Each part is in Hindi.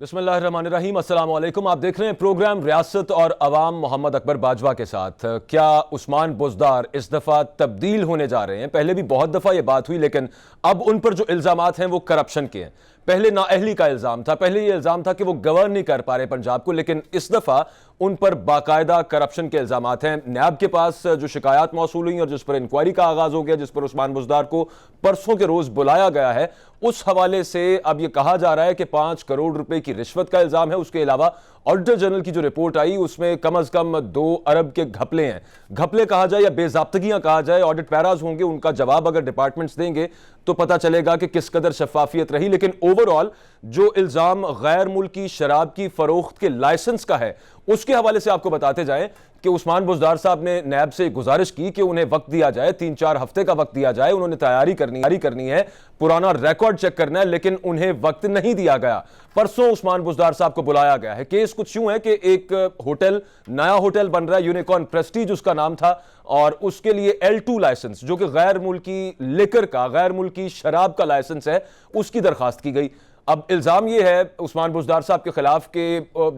बिस्मिल्लाहिर्रहमानिर्रहीम, अस्सलाम वालेकुम। आप देख रहे हैं प्रोग्राम रियासत और अवाम मोहम्मद अकबर बाजवा के साथ। क्या उस्मान बुज़दार इस दफ़ा तब्दील होने जा रहे हैं? पहले भी बहुत दफ़ा ये बात हुई, लेकिन अब उन पर जो इल्ज़ामात हैं वो करप्शन के हैं। पहले नाअहली का इल्ज़ाम था, पहले ये इल्ज़ाम था कि वो गवर्न नहीं कर पा रहे पंजाब को, लेकिन इस दफ़ा उन पर बाकायदा करप्शन के इल्ज़ामात हैं। नैब के पास जो शिकायत मौसूल हुई और जिस पर इंक्वायरी का आगाज़ हो गया, जिस पर उस्मान बुज़दार को परसों के रोज़ बुलाया गया है, उस हवाले से अब यह कहा जा रहा है कि 5 करोड़ रुपए की रिश्वत का इल्ज़ाम है। उसके अलावा ऑडिटर जनरल की जो रिपोर्ट आई उसमें कम अज़ कम 2 अरब के घपले हैं। घपले कहा जाए या बेज़ाब्तगियां कहा जाए, ऑडिट पैराज होंगे, उनका जवाब अगर डिपार्टमेंट्स देंगे तो पता चलेगा कि किस कदर शफाफियत रही। लेकिन ओवरऑल जो इल्ज़ाम गैर मुल्की शराब की फरोख्त के लाइसेंस का है, उसके हवाले से आपको बताते जाएं कि उस्मान बुज़दार साहब ने नैब से गुजारिश की कि उन्हें वक्त दिया जाए, 3-4 हफ्ते का वक्त दिया जाए। उन्होंने तैयारी करनी है, पुराना रिकॉर्ड चेक करना है, लेकिन उन्हें वक्त नहीं दिया गया। परसों उस्मान बुज़दार साहब को बुलाया गया है। केस कुछ यूं है कि एक होटल, नया होटल बन रहा है, यूनिकॉर्न प्रेस्टीज उसका नाम था, और उसके लिए L2 लाइसेंस, जो कि गैर मुल्की लिकर का, गैर मुल्की शराब का लाइसेंस है, उसकी दरखास्त की गई। अब इल्ज़ाम यह है उस्मान बुज़दार साहब के खिलाफ कि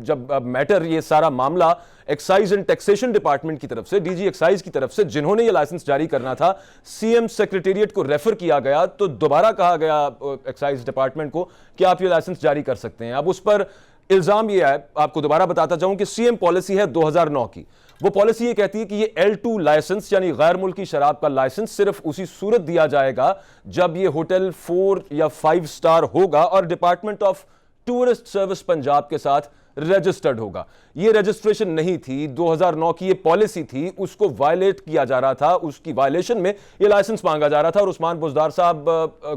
जब मैटर, ये सारा मामला एक्साइज एंड टैक्सेशन डिपार्टमेंट की तरफ से, डीजी एक्साइज की तरफ से, जिन्होंने ये लाइसेंस जारी करना था, सीएम सेक्रेटेरिएट को रेफर किया गया, तो दोबारा कहा गया एक्साइज डिपार्टमेंट को कि आप ये लाइसेंस जारी कर सकते हैं। अब उस पर इल्ज़ाम यह है, आपको दोबारा बताता जाऊं, कि सीएम पॉलिसी है 2009 की। वो पॉलिसी ये कहती है कि ये L2 लाइसेंस यानी गैर मुल्की शराब का लाइसेंस सिर्फ उसी सूरत दिया जाएगा जब ये होटल 4 या 5 स्टार होगा और department of tourist service Punjab के साथ रजिस्टर्ड होगा। ये रजिस्ट्रेशन नहीं थी, 2009 की ये पॉलिसी थी, उसको वायलेट किया जा रहा था, उसकी वायलेशन में ये लाइसेंस मांगा जा रहा था। और उस्मान बुज़दार साहब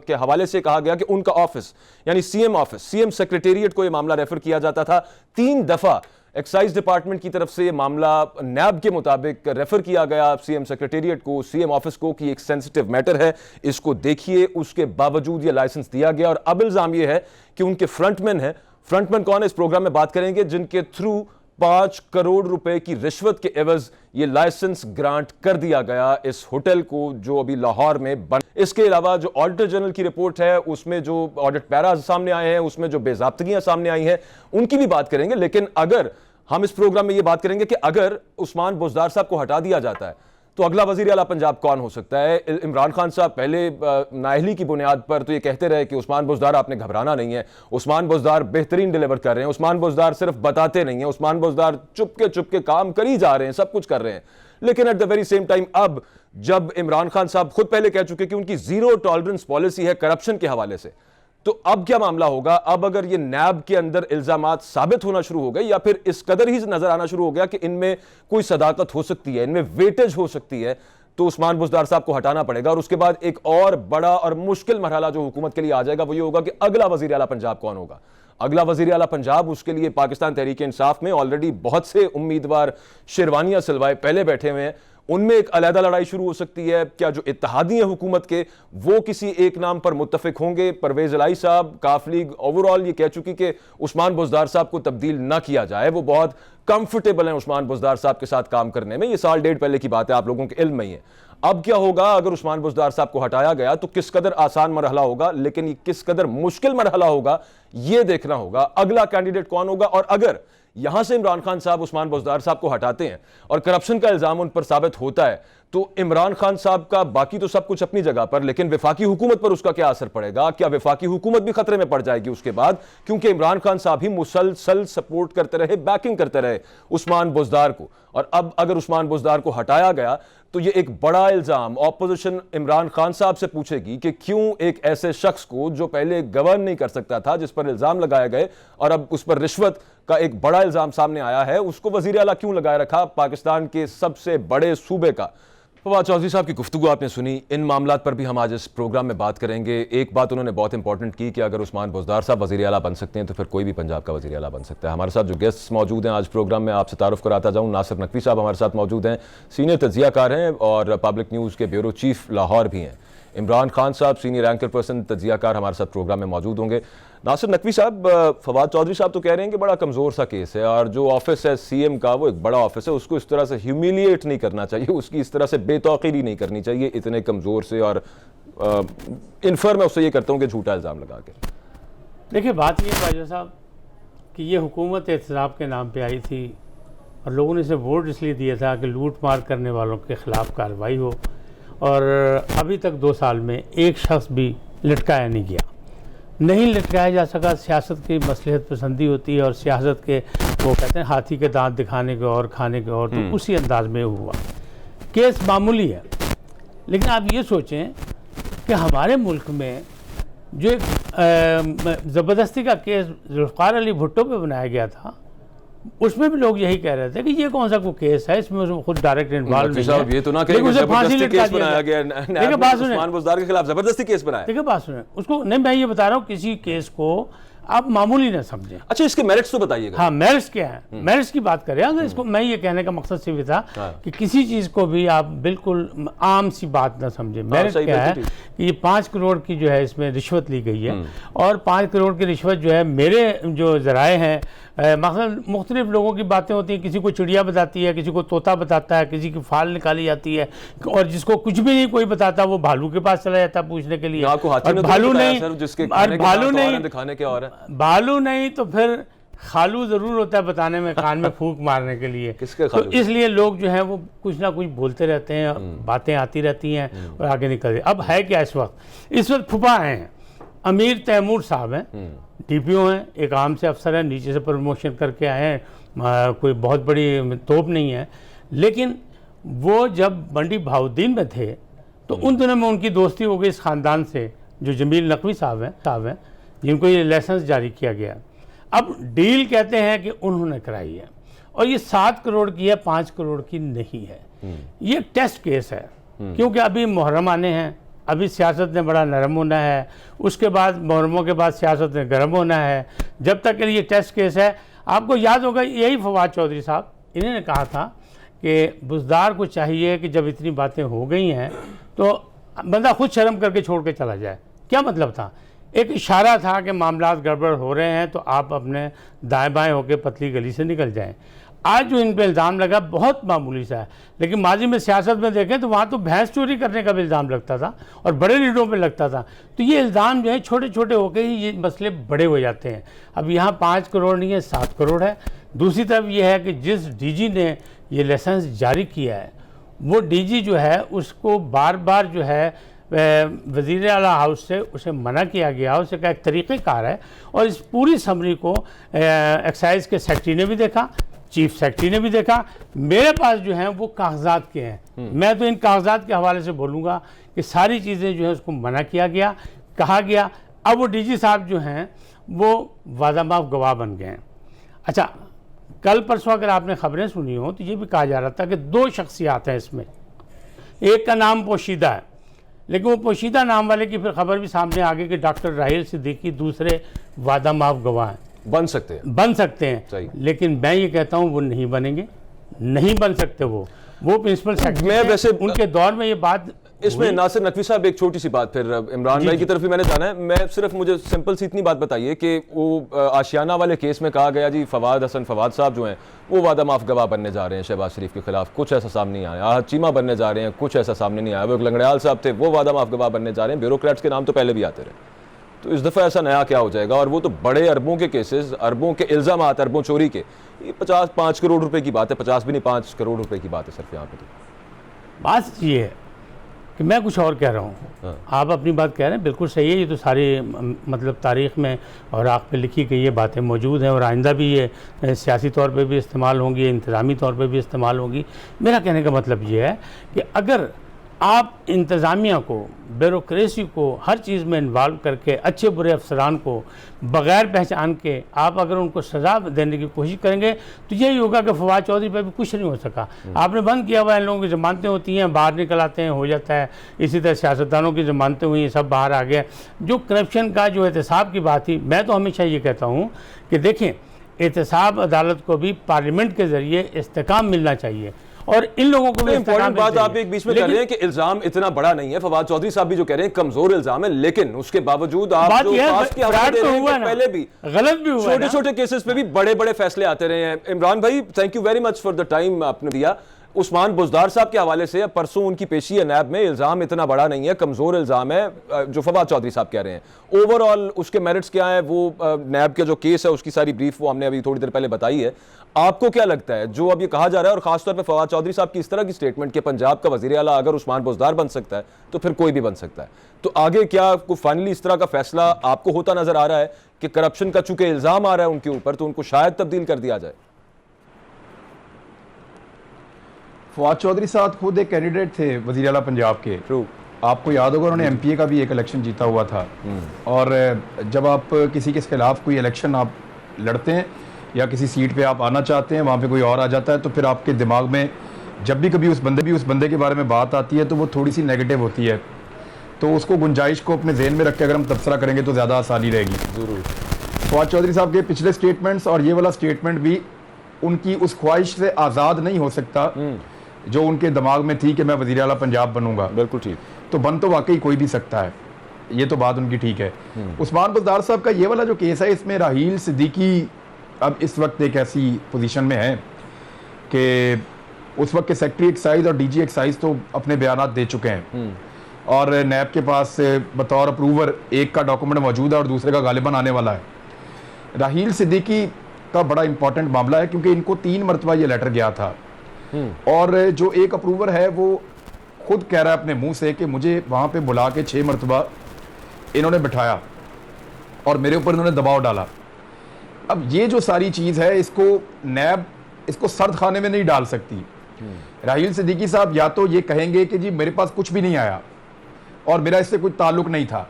के हवाले से कहा गया कि उनका ऑफिस यानी सीएम ऑफिस, सीएम सेक्रेटेरिएट को ये मामला रेफर किया जाता था। 3 दफा एक्साइज डिपार्टमेंट की तरफ से ये मामला नैब के मुताबिक रेफर किया गया सीएम सेक्रेटेरिएट को, सीएम ऑफिस को, कि एक सेंसिटिव मैटर है, इसको देखिए। उसके बावजूद ये लाइसेंस दिया गया। और अब इल्जाम ये है कि उनके फ्रंटमैन है। फ्रंटमैन कौन है, इस प्रोग्राम में बात करेंगे, जिनके थ्रू 5 करोड़ रुपए की रिश्वत के एवज ये लाइसेंस ग्रांट कर दिया गया इस होटल को, जो अभी लाहौर में बन। इसके अलावा जो ऑडिटर जनरल की रिपोर्ट है, उसमें जो ऑडिट पैराज सामने आए हैं, उसमें जो बेजाब्तगियां सामने आई हैं, उनकी भी बात करेंगे। लेकिन अगर हम इस प्रोग्राम में ये बात करेंगे कि अगर उस्मान बुज़दार साहब को हटा दिया जाता है तो अगला वजीर आला पंजाब कौन हो सकता है। इमरान खान साहब पहले नाअहली की बुनियाद पर तो ये कहते रहे कि उस्मान बुज़दार आपने घबराना नहीं है, उस्मान बुज़दार बेहतरीन डिलीवर कर रहे हैं, उस्मान बुज़दार सिर्फ बताते नहीं हैं, उस्मान बुज़दार चुपके काम कर ही जा रहे हैं, सब कुछ कर रहे हैं। लेकिन at the very same time अब जब इमरान खान साहब खुद पहले कह चुके कि उनकी जीरो टॉलरेंस पॉलिसी है करप्शन के हवाले से, तो अब क्या मामला होगा। अब अगर ये नैब के अंदर इल्जामात साबित होना शुरू हो गए या फिर इस कदर ही नजर आना शुरू हो गया कि इनमें कोई सदाकत हो सकती है, इनमें वेटेज हो सकती है, तो उस्मान बुज़दार साहब को हटाना पड़ेगा। और उसके बाद एक और बड़ा और मुश्किल मरहला जो हुकूमत के लिए आ जाएगा वो ये होगा कि अगला वजीर आला पंजाब कौन होगा। अगला वजीर आला पंजाब, उसके लिए पाकिस्तान तहरीक इंसाफ में ऑलरेडी बहुत से उम्मीदवार शेरवानियां सिलवाए पहले बैठे हुए हैं। उनमें एक अलहदा लड़ाई शुरू हो सकती है। क्या जो इत्तेहादी हैं हुकूमत के, वो किसी एक नाम पर मुत्तफिक होंगे। परवेज इलाही साहब, काफ लीग ओवरऑल ये कह चुकी कि उस्मान बुज़दार साहब को तब्दील ना किया जाए, वो बहुत कंफर्टेबल हैं उस्मान बुज़दार साहब के साथ काम करने में। ये साल डेढ़ पहले की बात है, आप लोगों के इल्म में ही है। अब क्या होगा अगर उस्मान बुज़दार साहब को हटाया गया, तो किस कदर आसान मरहला होगा, लेकिन ये किस कदर मुश्किल मरहला होगा, ये देखना होगा। अगला कैंडिडेट कौन होगा। और अगर यहां से इमरान खान साहब उस्मान बुज़दार साहब को हटाते हैं और करप्शन का इल्जाम उन पर साबित होता है, तो इमरान खान साहब का बाकी तो सब कुछ अपनी जगह पर, लेकिन वफाकी हुकूमत पर उसका क्या असर पड़ेगा। क्या वफाकी हुकूमत भी खतरे में पड़ जाएगी उसके बाद, क्योंकि इमरान खान साहब ही मुसलसल सपोर्ट करते रहे, बैकिंग करते रहे उस्मान बुज़दार को। और अब अगर उस्मान बुज़दार को हटाया गया तो यह एक बड़ा इल्जाम ऑपोजिशन इमरान खान साहब से पूछेगी कि क्यों एक ऐसे शख्स को, जो पहले गवर्न नहीं कर सकता था, जिस पर इल्जाम लगाए गए और अब उस पर रिश्वत का एक बड़ा इल्जाम सामने आया है, उसको वजीर आला क्यों लगाए रखा पाकिस्तान के सबसे बड़े सूबे का। फवाद चौधरी साहब की गुफ्तगू आपने सुनी, इन मामलात पर भी हम आज इस प्रोग्राम में बात करेंगे। एक बात उन्होंने बहुत इंपॉर्टेंट की कि अगर उस्मान बुज़दार साहब वज़ीर आला बन सकते हैं तो फिर कोई भी पंजाब का वज़ीर आला बन सकता है। हमारे साथ जो गेस्ट मौजूद हैं आज प्रोग्राम में, आपसे तारुफ कराता जाऊँ, नासिर नकवी साहब हमारे साथ मौजूद हैं, सीनियर तज्ज़ियाकार हैं और पब्लिक न्यूज़ के ब्यूरो चीफ लाहौर भी हैं। इमरान खान साहब सीनियर एंकर पर्सन तज्ज़ियाकार हमारे साथ प्रोग्राम में मौजूद होंगे। नासिर नकवी साहब, फवाद चौधरी साहब तो कह रहे हैं कि बड़ा कमज़ोर सा केस है और जो ऑफिस है सीएम का वो एक बड़ा ऑफिस है, उसको इस तरह से ह्यूमिलिएट नहीं करना चाहिए, उसकी इस तरह से बेतौकीरी नहीं करनी चाहिए इतने कमज़ोर से। और इन्फर मैं उससे ये करता हूँ कि झूठा इल्ज़ाम लगा के। देखिए बात ये बाजा साहब कि ये हुकूमत एहतसाब के नाम पे आई थी और लोगों ने इसे वोट इसलिए दिया था कि लूट मार करने वालों के ख़िलाफ़ कार्रवाई हो, और अभी तक 2 साल में एक शख्स भी लटकाया नहीं गया, नहीं लटकाया जा सका। सियासत की मसलहत पसंदी होती है और सियासत के वो कहते हैं हाथी के दांत दिखाने के और खाने के और, तो उसी अंदाज में हुआ। केस मामूली है, लेकिन आप ये सोचें कि हमारे मुल्क में जो एक ज़बरदस्ती का केस जुल्फ़िकार अली भुट्टो पे बनाया गया था, उसमें भी लोग यही कह रहे थे कि ये कौन सा कोई केस है, इसमें उसमें खुद डायरेक्ट इन्वॉल्व नहीं है। ये तो ना कहें कि जबरदस्ती केस बनाया गया, देखिए बात सुने, उस्मान बुज़दार के खिलाफ जबरदस्ती केस बनाया। देखिए बात सुने उसको, नहीं मैं ये बता रहा हूँ किसी केस को आप मामूली ना समझें। अच्छा, इसके मेरिट्स तो बताइएगा। हाँ, मेरिट्स क्या है, मेरिट्स की बात करें अगर इसको, मैं ये कहने का मकसद सिर्फ था कि किसी चीज़ को भी आप बिल्कुल आम सी बात ना समझें। मेरिट क्या है कि ये 5 करोड़ की जो है इसमें रिश्वत ली गई है, और 5 करोड़ की रिश्वत जो है, मेरे जो ज़राए हैं, मकसद मुख्तलिफ लोगों की बातें होती हैं, किसी को चिड़िया बताती है, किसी को तोता बताता है, किसी की फाल निकाली जाती है, और जिसको कुछ भी नहीं कोई बताता वो भालू के पास चला जाता है पूछने के लिए। भालू नहीं, भालू नहीं तो फिर खालू ज़रूर होता है बताने में, कान में फूंक मारने के लिए। तो इसलिए लोग जो है वो कुछ ना कुछ बोलते रहते हैं, बातें आती रहती हैं और आगे निकलते। अब है क्या इस वक्त फुफा आए हैं, अमीर तैमूर साहब हैं, DPO हैं, एक आम से अफसर है, नीचे से प्रमोशन करके आए हैं, कोई बहुत बड़ी तोप नहीं है, लेकिन वो जब मंडी बहाउद्दीन में थे तो उन दिनों में उनकी दोस्ती हो गई इस ख़ानदान से जो जमील नकवी साहब हैं जिनको ये लाइसेंस जारी किया गया। अब डील कहते हैं कि उन्होंने कराई है, और ये 7 करोड़ की है, 5 करोड़ की नहीं है। ये एक टेस्ट केस है, क्योंकि अभी मुहर्रम आने हैं, अभी सियासत ने बड़ा नरम होना है, उसके बाद मुहर्रमों के बाद सियासत ने गर्म होना है। जब तक के लिए टेस्ट केस है, आपको याद होगा यही फवाद चौधरी साहब, इन्होंने कहा था कि बुज़दार को चाहिए कि जब इतनी बातें हो गई हैं तो बंदा खुद शर्म करके छोड़ के चला जाए। क्या मतलब था? एक इशारा था कि मामलात गड़बड़ हो रहे हैं तो आप अपने दाएं बाएं होकर पतली गली से निकल जाएं। आज जो इन पर इल्ज़ाम लगा बहुत मामूली सा है, लेकिन माजी में सियासत में देखें तो वहाँ तो भैंस चोरी करने का भी इल्ज़ाम लगता था और बड़े लीडरों पे लगता था। तो ये इल्ज़ाम जो है छोटे छोटे होकर ही ये मसले बड़े हो जाते हैं। अब यहाँ 5 करोड़ नहीं है, 7 करोड़ है। दूसरी तरफ ये है कि जिस DG ने ये लाइसेंस जारी किया है वो DG जो है उसको बार बार जो है वज़ीर आला हाउस से उसे मना किया गया, उसे का एक तरीक़ेकार है। और इस पूरी समरी को एक्साइज के सेक्रेटरी ने भी देखा, चीफ सेक्रेटरी ने भी देखा। मेरे पास जो हैं वो कागजात के हैं, मैं तो इन कागजात के हवाले से बोलूँगा कि सारी चीज़ें जो है उसको मना किया गया, कहा गया। अब वो DG साहब जो हैं वो वादा माफ गवाह बन गए हैं। अच्छा, कल परसों अगर आपने खबरें सुनी हो तो ये भी कहा जा रहा था कि 2 शख्सियात हैं इसमें, एक का नाम पोशीदा है, लेकिन वो पोशीदा नाम वाले की फिर खबर भी सामने आ गई कि डॉक्टर राहिल सिद्दीकी दूसरे वादा माफ गवाह हैं। बन सकते हैं, लेकिन मैं ये कहता हूँ वो नहीं बनेंगे, नहीं बन सकते। वो प्रिंसिपल सेक्रेटरी, मैं वैसे उनके दौर में ये बात इसमें नासिर नकवी साहब एक छोटी सी बात, फिर इमरान भाई की तरफ भी मैंने जाना है। मैं सिर्फ मुझे सिंपल सी इतनी बात बताइए कि वो आशियाना वाले केस में कहा गया जी फवाद साहब जो हैं वो वादा माफ गवाह बनने जा रहे हैं शहबाज शरीफ के खिलाफ, कुछ ऐसा सामने नहीं आया। आहत चीमा बनने जा रहे हैं, कुछ ऐसा सामने नहीं आया। वो एक लंगड़याल साहब थे, वो वादा माफ गवाह बनने जा रहे हैं। ब्यूरोक्रेट्स के नाम तो पहले भी आते रहे, तो इस दफ़ा ऐसा नया क्या हो जाएगा? और वो तो बड़े अरबों के केसेस, अरबों के इल्ज़ामात, अरबों चोरी के, ये 5 करोड़ रुपए की बात है, 50 भी नहीं 5 करोड़ रुपए की बात है सिर्फ यहाँ पे। तो बात ये है कि मैं कुछ और कह रहा हूँ, आप अपनी बात कह रहे हैं, बिल्कुल सही है। ये तो सारी मतलब तारीख़ में और आँख पे लिखी गई ये बातें मौजूद हैं और आइंदा भी ये सियासी तौर पे भी इस्तेमाल होंगी, इंतज़ामी तौर पे भी इस्तेमाल होंगी। मेरा कहने का मतलब ये है कि अगर आप इंतज़ामिया को, ब्यूरोक्रेसी को हर चीज़ में इन्वॉल्व करके अच्छे बुरे अफसरान को बग़ैर पहचान के आप अगर उनको सज़ा देने की कोशिश करेंगे तो यही होगा कि फवाद चौधरी पर भी कुछ नहीं हो सका। आपने बंद किया हुआ, इन लोगों की ज़मानतें होती हैं, बाहर निकल आते हैं, हो जाता है। इसी तरह सियासतदानों की ज़मानतें हुई, सब बाहर आ गए। जो करप्शन का जो एहतसाब की बात थी, मैं तो हमेशा ये कहता हूँ कि देखें, एहतसाब अदालत को भी पार्लियामेंट के ज़रिए इस्तेकाम मिलना चाहिए और इन लोगों को भी इम्पोर्टेंट बात आप एक बीच में कर रहे हैं कि इल्जाम इतना बड़ा नहीं है। फवाद चौधरी साहब भी जो कह रहे हैं कमजोर इल्जाम है, लेकिन उसके बावजूद आप जो पास के हवाले दे रहे हैं, पहले भी गलत भी हुआ, छोटे छोटे केसेस पे भी बड़े बड़े फैसले आते रहे हैं। इमरान भाई, thank you very much for the time आपने दिया। उस्मान बुज़दार साहब के हवाले से परसों उनकी पेशी है नैब में, इल्ज़ाम इतना बड़ा नहीं है, कमज़ोर इल्ज़ाम है जो फवाद चौधरी साहब कह रहे हैं। ओवरऑल उसके मेरिट्स क्या है, वो नैब का जो केस है उसकी सारी ब्रीफ वो हमने अभी थोड़ी देर पहले बताई है। आपको क्या लगता है जो अब ये कहा जा रहा है, और खासतौर पर फवाद चौधरी साहब की इस तरह की स्टेटमेंट कि पंजाब का वज़ीर आला अगर उस्मान बुज़दार बन सकता है तो फिर कोई भी बन सकता है, तो आगे क्या फाइनली इस तरह का फैसला आपको होता नजर आ रहा है कि करप्शन का चूंकि इल्ज़ाम आ रहा है उनके ऊपर तो उनको शायद तब्दील कर दिया जाए? फवाद चौधरी साहब खुद एक कैंडिडेट थे वज़ीर आला पंजाब के। ट्रू। आपको याद होगा उन्होंने एमपीए का भी एक इलेक्शन जीता हुआ था। और जब आप किसी के खिलाफ कोई इलेक्शन आप लड़ते हैं या किसी सीट पे आप आना चाहते हैं, वहाँ पे कोई और आ जाता है, तो फिर आपके दिमाग में जब भी कभी उस बंदे के बारे में बात आती है तो वो थोड़ी सी नेगेटिव होती है। तो उसको गुंजाइश को अपने जहन में रख के अगर हम तबसरा करेंगे तो ज़्यादा आसानी रहेगी। ज़रूर। फवाद चौधरी साहब के पिछले स्टेटमेंट्स और ये वाला स्टेटमेंट भी उनकी उस ख्वाहिश से आज़ाद नहीं हो सकता जो उनके दिमाग में थी कि मैं वज़ीर आला पंजाब बनूंगा। बिल्कुल ठीक। तो बन तो वाकई कोई भी सकता है, ये तो बात उनकी ठीक है। उस्मान बुज़दार साहब का ये वाला जो केस है, इसमें राहील सिद्दीकी अब इस वक्त एक ऐसी पोजीशन में है कि उस वक्त के सेक्रेटरी एक्साइज और डीजी एक्साइज तो अपने बयानात दे चुके हैं और नैब के पास बतौर अप्रूवर एक का डॉक्यूमेंट मौजूद है और दूसरे का गालिबन आने वाला है। राहील सिद्दीकी का बड़ा इंपॉर्टेंट मामला है क्योंकि इनको 3 मरतबा ये लेटर गया था और जो एक अप्रूवर है वो खुद कह रहा है अपने मुंह से कि मुझे वहाँ पे बुला के 6 मरतबा इन्होंने बिठाया और मेरे ऊपर इन्होंने दबाव डाला। अब ये जो सारी चीज़ है इसको नैब इसको सर्द खाने में नहीं डाल सकती। राहील सिद्दीकी साहब या तो ये कहेंगे कि जी मेरे पास कुछ भी नहीं आया और मेरा इससे कोई ताल्लुक नहीं था,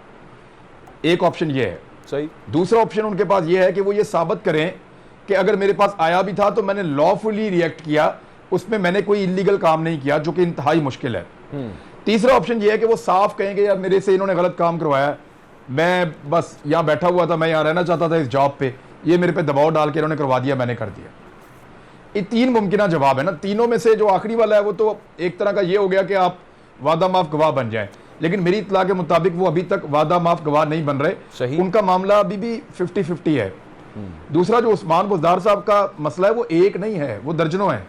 एक ऑप्शन ये है। सही। दूसरा ऑप्शन उनके पास ये है कि वो ये साबित करें कि अगर मेरे पास आया भी था तो मैंने लॉफुली रिएक्ट किया, उसमें मैंने कोई इलीगल काम नहीं किया, जो कि इंतहाई मुश्किल है। तीसरा ऑप्शन ये है कि वो साफ कहेंगे यार मेरे से इन्होंने गलत काम करवाया, मैं बस यहाँ बैठा हुआ था, मैं यहाँ रहना चाहता था इस जॉब पे, ये मेरे पे दबाव डाल के इन्होंने करवा दिया, मैंने कर दिया। ये 3 मुमकिन जवाब है ना। तीनों में से जो आखिरी वाला है वो तो एक तरह का ये हो गया कि आप वादा माफ गवाह बन जाएं, लेकिन मेरी इत्तला के मुताबिक वो अभी तक वादा माफ गवाह नहीं बन रहे। सही। उनका मामला अभी भी 50-50 है। दूसरा जो उस्मान बुज़दार साहब का मसला है वो एक नहीं है, वो दर्जनों है।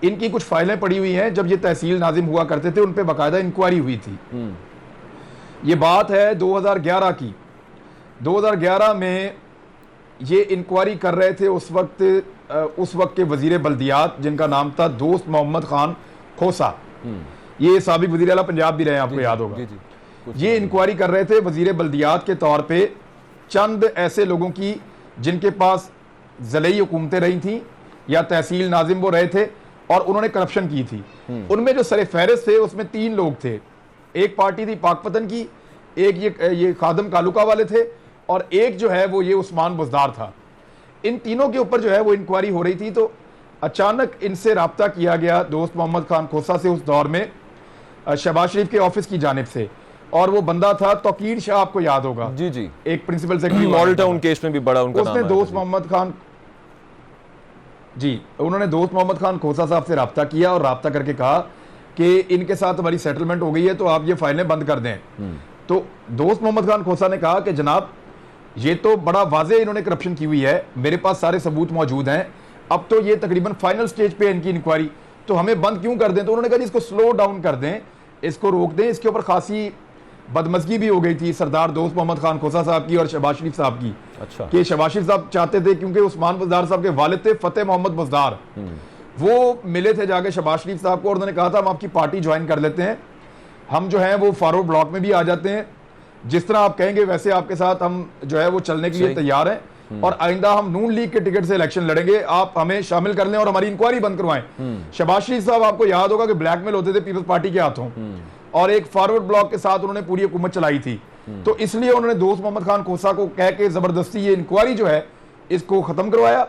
इनकी कुछ फाइलें पड़ी हुई हैं, जब ये तहसील नाजिम हुआ करते थे उन पे बाकायदा इंक्वायरी हुई थी। ये बात है 2011 की। 2011 में ये इंक्वायरी कर रहे थे उस वक्त के वजीर बल्दियात जिनका नाम था दोस्त मोहम्मद खान खोसा। ये साबिक वजीर आला पंजाब भी रहे हैं, आपको याद होगा। ये इंक्वायरी कर रहे थे वजीर बल्दियात के तौर पे चंद ऐसे लोगों की जिनके पास ज़िलाई हुकूमतें रही थी या तहसील नाजिम वो रहे थे और उन्होंने करप्शन की थी। उनमें जो सरे फहरिस्त थे उसमें 3 लोग थे। एक पार्टी थी पाकपतन की, एक ये खादम कालुका वाले थे और एक जो है वो ये उस्मान बुज़दार था। इन तीनों के ऊपर जो है वो इंक्वायरी हो रही थी। तो अचानक इनसे रब्ता किया गया दोस्त मोहम्मद खान खोसा से उस दौर में शहबाज शरीफ के ऑफिस की जानिब से, और वो बंदा था तौकीर शाह, आपको याद होगा। जी जी। एक principal secretary Model Town case में भी बड़ा उनका नाम उसने आया दोस्त था। मोहम्मद खान जी, उन्होंने दोस्त मोहम्मद खान खोसा साहब से रब्ता किया और रब्ता करके कहा कि इनके साथ हमारी सेटलमेंट हो गई है तो आप ये फाइलें बंद कर दें। तो दोस्त मोहम्मद खान खोसा ने कहा कि जनाब ये तो बड़ा वाज़ेह इन्होंने करप्शन की हुई है, मेरे पास सारे सबूत मौजूद हैं, अब तो ये तकरीबन फाइनल स्टेज पे है इनकी इंक्वायरी, तो हमें बंद क्यों कर दें। तो उन्होंने कहा जी इसको स्लो डाउन कर दें, इसको रोक दें। इसके ऊपर खासी बदमज़गी भी हो गई थी सरदार दोस्त मोहम्मद खान खोसा साहब की और शहबाज शरीफ साहब की। अच्छा। कि शहबाज शरीफ साहब चाहते थे, क्योंकि उस्मान बुज़दार साहब के वालिद थे फतेह मोहम्मद बुज़दार, वो मिले थे जाके शहबाज शरीफ साहब को और उन्होंने कहा था हम आपकी पार्टी ज्वाइन कर लेते हैं, हम जो है वो फारूक ब्लॉक में भी आ जाते हैं, जिस तरह आप कहेंगे वैसे आपके साथ हम जो है वो चलने के लिए तैयार हैं और आइंदा हम नून लीग के टिकट से इलेक्शन लड़ेंगे, आप हमें शामिल कर लें और हमारी इंक्वायरी बंद करवाएं। शहबाज शरीफ साहब आपको याद होगा कि ब्लैकमेल होते थे पीपल्स पार्टी के हाथों और एक फॉरवर्ड ब्लॉक के साथ उन्होंने पूरी हुकूमत चलाई थी। तो इसलिए उन्होंने दोस्त मोहम्मद खान खोसा को कह के जबरदस्ती ये इंक्वायरी जो है इसको खत्म करवाया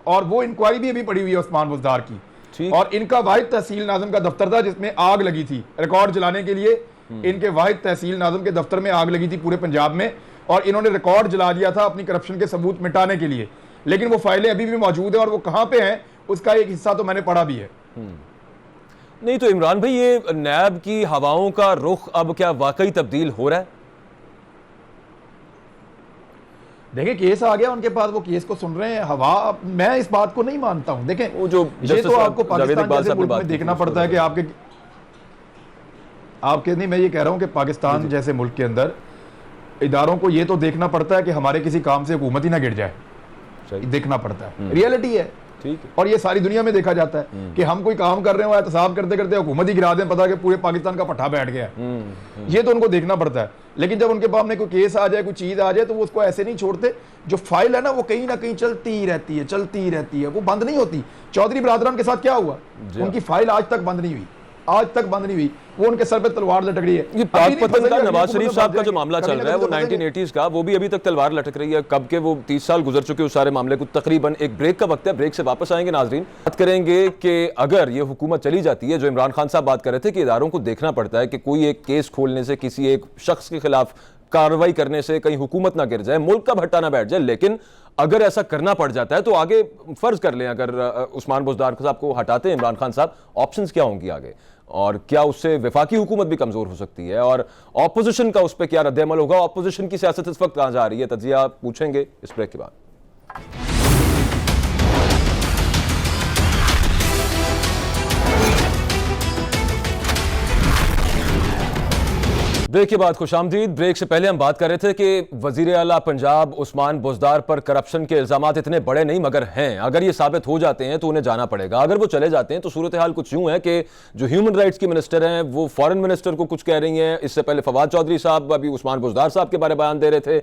और वो इंक्वायरी भी अभी पड़ी हुई है उस्मान बुज़दार की। और इनका वाहिद तहसील नाज़िम का दफ्तर था जिसमें आग लगी थी, रिकॉर्ड जलाने के लिए इनके वाहिद तहसील नाज़िम के दफ्तर में आग लगी थी पूरे पंजाब में और इन्होंने रिकॉर्ड जला दिया था अपनी करप्शन के सबूत मिटाने के लिए। लेकिन वो फाइलें अभी भी मौजूद है और वो कहाँ पे हैं उसका एक हिस्सा तो मैंने पढ़ा भी है। नहीं तो इमरान भाई, ये नैब की हवाओं का रुख अब क्या वाकई तब्दील हो रहा है? देखिए केस आ गया उनके पास, वो केस को सुन रहे हैं। हवा, मैं इस बात को नहीं मानता हूं। देखें वो जो ये तो आपको पाकिस्तान जैसे मुल्क में देखना पड़ता है कि आपके नहीं, मैं ये कह रहा हूं कि पाकिस्तान जैसे मुल्क के अंदर इदारों को ये तो देखना पड़ता है कि हमारे किसी काम से हुकूमत ही ना गिर जाए, देखना पड़ता है, रियलिटी है। ठीक है। और ये सारी दुनिया में देखा जाता है कि हम कोई काम कर रहे हो एहतसाब करते करते हुकूमत ही गिरा दें, पता कि पूरे पाकिस्तान का पट्टा बैठ गया। ये तो उनको देखना पड़ता है। लेकिन जब उनके सामने कोई केस आ जाए, कोई चीज आ जाए, तो वो उसको ऐसे नहीं छोड़ते। जो फाइल है ना वो कहीं ना कहीं चलती ही रहती है, चलती ही रहती है, वो बंद नहीं होती। चौधरी बरादरान के साथ क्या हुआ, उनकी फाइल आज तक बंद नहीं हुई, आज तक बंद नहीं हुई। वो उनके सर पे तलवार लटक रही है। ये पाकपतन का नवाज शरीफ साहब का जो मामला चल रहा है वो 1980s का, वो भी अभी तक तलवार लटक रही है। कब के वो 30 साल गुजर चुके उस सारे मामले को। तकरीबन एक ब्रेक का वक्त है, ब्रेक से वापस आएंगे नाजरीन। बात करेंगे कि अगर ये हुकूमत चली जाती है, जो इमरान खान साहब बात कर रहे थे कि इदारों को देखना पड़ता है कि कोई एक केस खोलने से, किसी एक शख्स के खिलाफ कार्रवाई करने से कहीं हुकूमत ना गिर जाए, मुल्क का भट्टा ना बैठ जाए। लेकिन अगर ऐसा करना पड़ जाता है तो आगे फर्ज कर लें अगर उस्मान बुज़दार साहब को हटाते हैं इमरान खान साहब, ऑप्शंस क्या होंगी आगे, और क्या उससे वफाकी हुकूमत भी कमजोर हो सकती है, और ऑपोजिशन का उस पर क्या रद्द-ए-अमल होगा। ऑपोजिशन की सियासत इस वक्त कहां जा रही है, तज्जिया पूछेंगे इस ब्रेक के बाद। ब्रेक के बाद खुशामदीद। ब्रेक से पहले हम बात कर रहे थे कि वजीर आला पंजाब उस्मान बुज़दार पर करप्शन के इल्जामात इतने बड़े नहीं मगर हैं। अगर ये साबित हो जाते हैं तो उन्हें जाना पड़ेगा। अगर वो चले जाते हैं तो सूरत हाल कुछ यूं है कि जो ह्यूमन राइट्स की मिनिस्टर हैं वो फॉरेन मिनिस्टर को कुछ कह रही हैं। इससे पहले फवाद चौधरी साहब अभी उस्मान बुज़दार साहब के बारे में बयान दे रहे थे।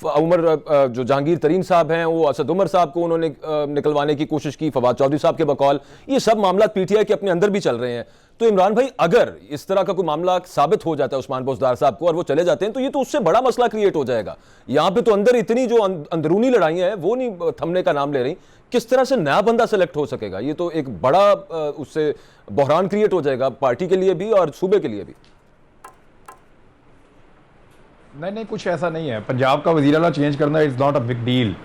उमर जो जहांगीर तरीन साहब हैं वो असद उमर साहब को उन्होंने निकलवाने की कोशिश की, फवाद चौधरी साहब के बकौल। ये सब मामला पीटीआई के अपने अंदर भी चल रहे हैं। तो इमरान भाई, अगर इस तरह का कोई मामला साबित हो जाता है उस्मान बुज़दार साहब को और वो चले जाते हैं तो ये तो उससे बड़ा मसला क्रिएट हो जाएगा। यहां पे तो अंदर इतनी जो अंदरूनी लड़ाइयां हैं वो नहीं थमने का नाम ले रही। किस तरह से नया बंदा सेलेक्ट हो सकेगा, ये तो एक बड़ा उससे बहरान क्रिएट हो जाएगा पार्टी के लिए भी और सूबे के लिए भी। नहीं, कुछ ऐसा नहीं है। पंजाब का वज़ीर आला चेंज करना is not a big deal.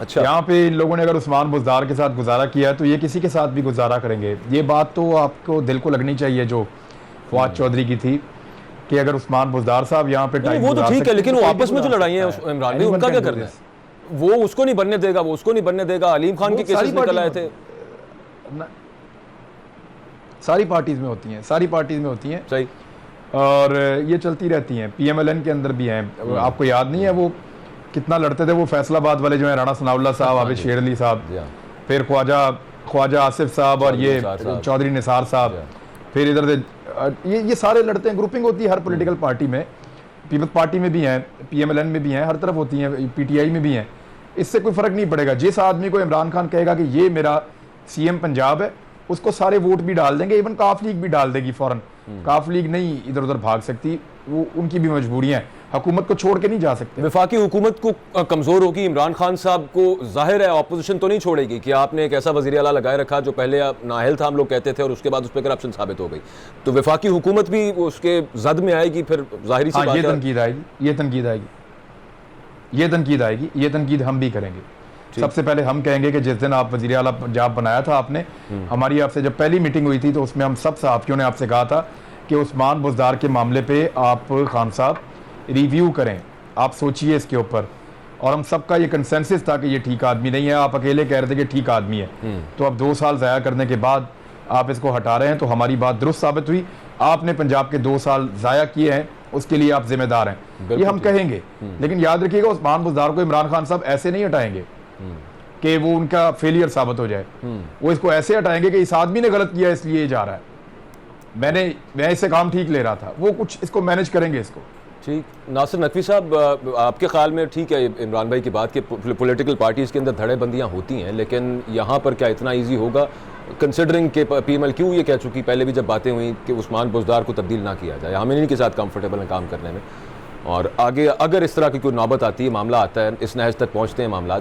अच्छा, यहाँ पे इन लोगों ने अगर उस्मान बुज़दार के साथ गुजारा किया है तो ये किसी के साथ भी गुजारा करेंगे। ये बात तो आपको दिल को लगनी चाहिए जो फवाद चौधरी की थी कि अगर उस्मान बुज़दार साहब यहाँ पे वो तो ठीक है, लेकिन वो आपस में जो लड़ाइयां हैं इमरान भाई, उनका क्या करना है? वो उसको नहीं बनने देगा, वो उसको नहीं बनने देगा। अलीम खान के केसेस निकल आए थे। सारी पार्टीज में होती हैं, सारी पार्टीज में होती हैं, सही, और ये चलती रहती हैं। पीएमएलएन के अंदर भी हैं। आपको याद नहीं है वो कितना लड़ते थे वो फैसलाबाद वाले जो है, राणा सनाउल्लाह साहब, आबिद शेर अली साहब, फिर ख्वाजा आसिफ साहब और ये चौधरी निसार साहब, फिर इधर ये सारे लड़ते हैं। ग्रुपिंग होती है हर पॉलिटिकल पार्टी में। पीपल्स पार्टी में भी हैं, पीएमएलएन में भी हैं, हर तरफ होती हैं, पीटीआई में भी हैं। इससे कोई फर्क नहीं पड़ेगा। जिस आदमी को इमरान खान कहेगा कि ये मेरा सीएम पंजाब है, उसको सारे वोट भी डाल देंगे। इवन काफ लीग भी डाल देगी फौरन। काफ लीग नहीं इधर उधर भाग सकती, वो उनकी भी मजबूरियां हैं। हुकूमत को छोड़ के नहीं जा सकते। वफाकी हुकूमत को कमजोर होगी। इमरान खान साहब को जाहिर है ऑपोजिशन तो नहीं छोड़ेगी कि आपने एक ऐसा वज़ीर आला लगाए रखा जो पहले नाअहल था हम लोग कहते थे, और उसके बाद उस पर करप्शन साबित हो गई। तो वफाकी हुकूमत भी उसके जद में आएगी। फिर जाहिर सी बात है ये तनकीद आएगी, ये तनकीद आएगी, ये तनकीद आएगी। ये तनकीद हम भी करेंगे। सबसे पहले हम कहेंगे कि जिस दिन आप वज़ीर आला पंजाब बनाया था आपने, हमारी आपसे जब पहली मीटिंग हुई थी तो उसमें हम सब सहाफ़ियों ने आपसे कहा था कि उस्मान बुज़दार के मामले पे आप खान साहब रिव्यू करें, आप सोचिए इसके ऊपर। और हम सबका ये कंसेंसस था कि ये ठीक आदमी नहीं है। आप अकेले कह रहे थे कि ठीक आदमी है। तो अब 2 साल ज़ाया करने के बाद आप इसको हटा रहे हैं तो हमारी बात दुरुस्त साबित हुई। आपने पंजाब के 2 साल ज़ाया किए हैं, उसके लिए आप जिम्मेदार हैं, ये हम कहेंगे। लेकिन याद रखिएगा उस्मान बुज़दार को इमरान खान साहब ऐसे नहीं हटाएंगे कि वो उनका फेलियर साबित हो जाए। वो इसको ऐसे हटाएंगे कि इस आदमी ने गलत किया इसलिए जा रहा है, मैं इससे काम ठीक ले रहा था। वो कुछ इसको मैनेज करेंगे इसको। ठीक। नासिर नकवी साहब, आपके ख्याल में ठीक है इमरान भाई की बात कि पॉलिटिकल पार्टीज़ के अंदर धड़ेबंदियाँ होती हैं, लेकिन यहाँ पर क्या इतना ईजी होगा कंसिडरिंग के PMLQ ये कह चुकी पहले भी जब बातें हुई कि उस्मान बुज़दार को तब्दील ना किया जाए, हम इन्हीं के साथ कंफर्टेबल हैं काम करने में। और आगे अगर इस तरह की कोई नौबत आती है, मामला आता है, इस नहज तक पहुँचते हैं मामला,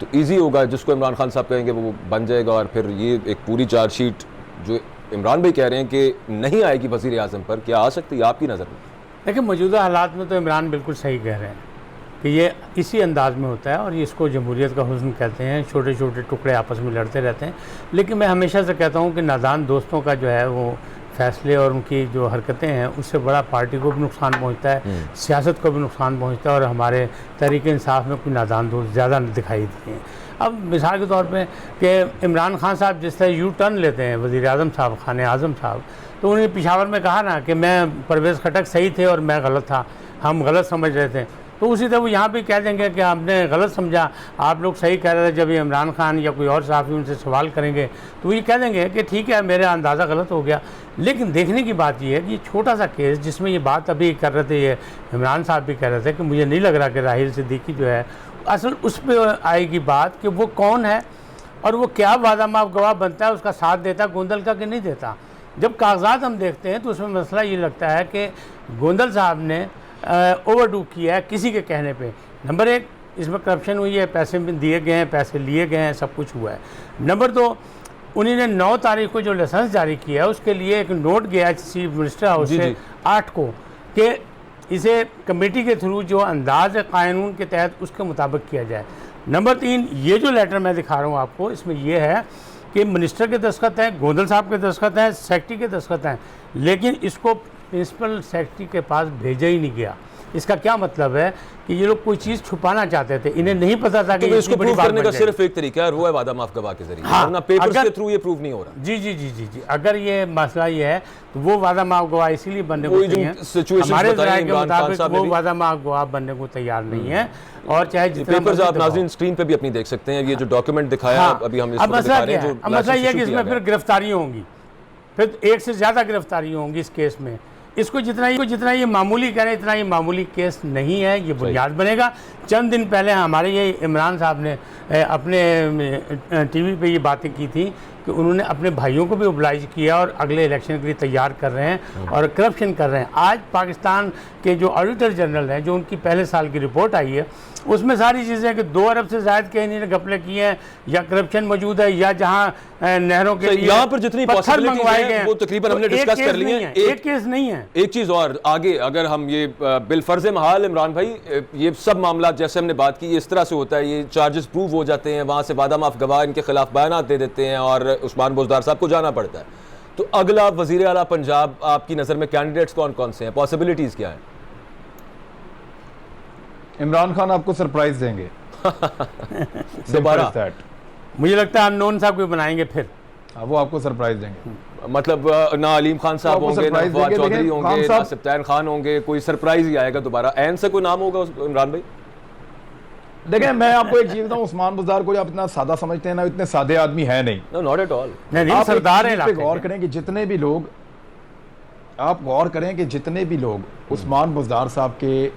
तो ईजी होगा। जिसको इमरान खान साहब कहेंगे वो बन जाएगा। और फिर ये एक पूरी चार्जशीट जो इमरान भाई कह रहे हैं कि नहीं आएगी वज़ीर आज़म पर, क्या आ सकती है आपकी नज़र में? देखिए, मौजूदा हालात में तो इमरान बिल्कुल सही कह रहे हैं कि ये इसी अंदाज में होता है और इसको जमहूरियत का हुस्न कहते हैं। छोटे छोटे टुकड़े आपस में लड़ते रहते हैं। लेकिन मैं हमेशा से कहता हूँ कि नादान दोस्तों का जो है वो फैसले और उनकी जो हरकतें हैं उससे बड़ा पार्टी को भी नुकसान पहुंचता है, सियासत को भी नुकसान पहुंचता है, और हमारे तहरीक इंसाफ में कोई नादान दोस्त ज़्यादा दिखाई दिए हैं। अब मिसाल के तौर पे कि इमरान खान साहब जिस तरह यू टर्न लेते हैं वज़ीर आज़म साहब, खाने आज़म साहब, तो उन्होंने पिशावर में कहा ना कि मैं परवेज़ खटक सही थे और मैं गलत था, हम गलत समझ रहे थे, तो उसी तरह वो यहाँ भी कह देंगे कि आपने गलत समझा, आप लोग सही कह रहे थे। जब ये इमरान खान या कोई और सहाफ़ी उनसे सवाल करेंगे तो वो ये कह देंगे कि ठीक है मेरा अंदाज़ा गलत हो गया। लेकिन देखने की बात ये है कि छोटा सा केस जिसमें ये बात अभी कर रहे थे, ये इमरान साहब भी कह रहे थे कि मुझे नहीं लग रहा कि राहिल सिद्दीकी जो है, असल उस पर आएगी बात कि वो कौन है और वो क्या वादा माफ गवाह बनता है, उसका साथ देता है गोंदल का कि नहीं देता। जब कागजात हम देखते हैं तो उसमें मसला ये लगता है कि गोंदल साहब ने ओवरडू किया है किसी के कहने पे। नंबर एक, इसमें करप्शन हुई है, पैसे भी दिए गए हैं, पैसे लिए गए हैं, सब कुछ हुआ है। नंबर दो, उन्होंने 9 तारीख को जो लाइसेंस जारी किया है उसके लिए एक नोट गया है चीफ मिनिस्टर हाउस से 8 को कि इसे कमेटी के थ्रू जो अंदाज है कानून के तहत उसके मुताबिक किया जाए। नंबर 3, ये जो लेटर मैं दिखा रहा हूँ आपको, इसमें यह है कि मिनिस्टर के दस्तखत हैं, गोंदल साहब के दस्तखत हैं, सेक्रेटरी के दस्तखत हैं, लेकिन इसको प्रिंसिपल सेक्रेटरी के पास भेजा ही नहीं गया। इसका क्या मतलब है कि ये लोग कोई चीज़ छुपाना चाहते थे, इन्हें नहीं पता था कि तो इसको प्रूव करने का सिर्फ एक तरीका है, वो है वादा माफ गवाह के जरिए, वरना पेपर्स के थ्रू ये प्रूव नहीं हो रहा। जी जी जी जी जी अगर ये मसला ये है तो वो वादा माफ गवाह इसीलिए बनने को नहीं है, हमारे ज़राए के मुताबिक वो वादा माफ गवाह बनने को तैयार नहीं है। और चाहे जितना पेपर्स आप नाज़रीन स्क्रीन पे भी अपनी देख सकते हैं, ये जो डॉक्यूमेंट दिखाया अभी हम इसको दिखा रहे हैं, जो मसला ये है कि इसमें फिर गिरफ्तारियाँ होंगी, फिर एक से ज़्यादा गिरफ्तारियाँ होंगी इस केस में। इसको जितना ये मामूली करें इतना ये मामूली केस नहीं है, ये बुनियाद बनेगा। चंद दिन पहले हमारे ये इमरान साहब ने अपने टीवी पे ये बातें की थी कि उन्होंने अपने भाइयों को भी ओबलाइज किया और अगले इलेक्शन के लिए तैयार कर रहे हैं और करप्शन कर रहे हैं। आज पाकिस्तान के जो ऑडिटर जनरल हैं, जो उनकी पहले साल की रिपोर्ट आई है, उसमें सारी चीज़ें कि 2 अरब से ज़ायद के इन्होंने घपले किए हैं, या करप्शन मौजूद है, या जहाँ नहरों के लिए यहाँ पर जितनी पत्थर मंगवाए गए हैं वो तकरीबन हमने डिस्कस कर लिए हैं। एक केस नहीं है। एक चीज़ और आगे, अगर हम ये बिलफर्ज महाल इमरान भाई, ये सब मामला जैसे हमने बात की इस तरह से होता है, ये चार्जेस प्रूव हो जाते हैं, वहाँ से वादा माफ गवाह इनके खिलाफ बयान दे देते हैं और उस्मान बुज़दार साहब को जाना पड़ता है। तो अगला वज़ीर आला पंजाब आपकी नज़र में कैंडिडेट्स कौन कौन से हैं, पॉसिबिलिटीज़ क्या हैं? इमरान खान आपको सरप्राइज देंगे दोबारा। मुझे लगता है अननोन साहब को बनाएंगे फिर, वो आपको सरप्राइज देंगे। मतलब ना अलीम खान साहब होंगे, ना फवाद चौधरी होंगे, ना सप्तान खान होंगे, कोई सरप्राइज ही आएगा दोबारा। एन से कोई नाम होगा इमरान भाई? देखें, मैं आपको एक चीज बताऊं, उस्मान बुज़दार को आप इतना सादा समझते हैं ना, इतने सादे आदमी है नहीं। No, not at all. नहीं, सरदार है। आप गौर करें कि जितने भी लोग, आप गौर करें कि जितने भी लोग उस्मान बुज़दार साहब के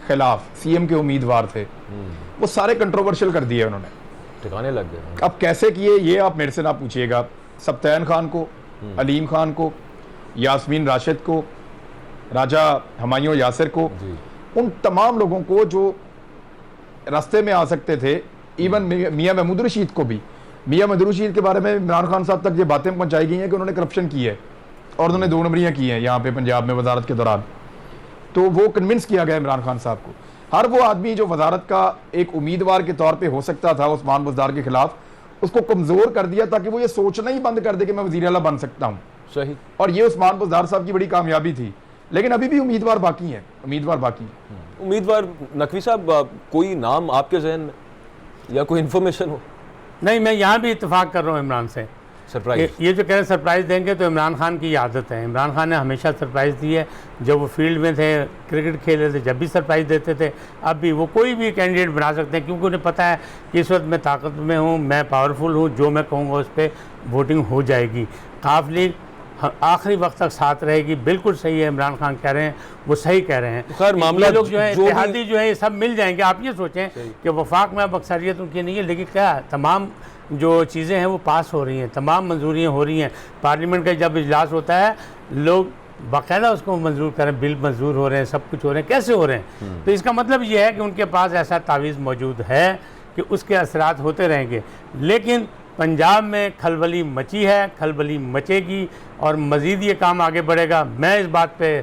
खिलाफ सीएम के उम्मीदवार थे, वो सारे कंट्रोवर्शियल कर दिए उन्होंने, ठिकाने लग गए। अब कैसे किए ये आप मेरे से ना पूछिएगा। सप्तान खान को, अलीम खान को, यास्मीन राशिद को, राजा हमायूं यासिर को, उन तमाम लोगों को जो रास्ते में आ सकते थे, इवन मियां महमूद रशीद को भी, मियां महमूद रशीद के बारे में इमरान खान साहब तक ये बातें पहुंचाई गई हैं कि उन्होंने करप्शन की है और उन्होंने 2 नंबरियां की हैं यहाँ पे पंजाब में वजारत के दौरान। तो वो कन्विंस किया गया इमरान खान साहब को। हर वो आदमी जो वजारत का एक उम्मीदवार के तौर पे हो सकता था उस्मान बुज़दार के खिलाफ, उसको कमज़ोर कर दिया ताकि वो ये सोचना ही बंद कर दे कि मैं वज़ीर आला बन सकता हूँ। सही। और ये उस्मान बुज़दार साहब की बड़ी कामयाबी थी, लेकिन अभी भी उम्मीदवार बाकी हैं, उम्मीदवार बाकी हैं। उम्मीदवार नकवी साहब, कोई नाम आपके जहन में या कोई इन्फॉर्मेशन हो? नहीं, मैं यहाँ भी इत्तेफाक कर रहा हूँ इमरान से। सरप्राइज, ये जो कह रहे हैं सरप्राइज़ देंगे, तो इमरान खान की आदत है। इमरान खान ने हमेशा सरप्राइज़ दी है। जब वो फील्ड में थे, क्रिकेट खेल रहे थे, जब भी सरप्राइज़ देते थे। अब भी वो कोई भी कैंडिडेट बना सकते हैं, क्योंकि उन्हें पता है कि इस वक्त मैं ताकत में हूँ, मैं पावरफुल हूँ, जो मैं कहूँगा उस पर वोटिंग हो जाएगी। काफ लीग आखिरी वक्त तक साथ रहेगी। बिल्कुल सही है, इमरान खान कह रहे हैं, वो सही कह रहे हैं। खैर मामला लोग जो है इत्तेहादी जो है ये सब मिल जाएंगे। आप ये सोचें कि वफाक में अब अक्सरियत उनकी नहीं है, लेकिन क्या तमाम जो चीज़ें हैं वो पास हो रही हैं, तमाम मंजूरियाँ हो रही हैं। पार्लियामेंट का जब इजलास होता है, लोग बाकायदा उसको मंजूर करें, बिल मंजूर हो रहे हैं, सब कुछ हो रहे हैं। कैसे हो रहे हैं? तो इसका मतलब ये है कि उनके पास ऐसा तावीज़ मौजूद है कि उसके असरात होते रहेंगे। लेकिन पंजाब में खलबली मची है, खलबली मचेगी और मज़ीद ये काम आगे बढ़ेगा। मैं इस बात पे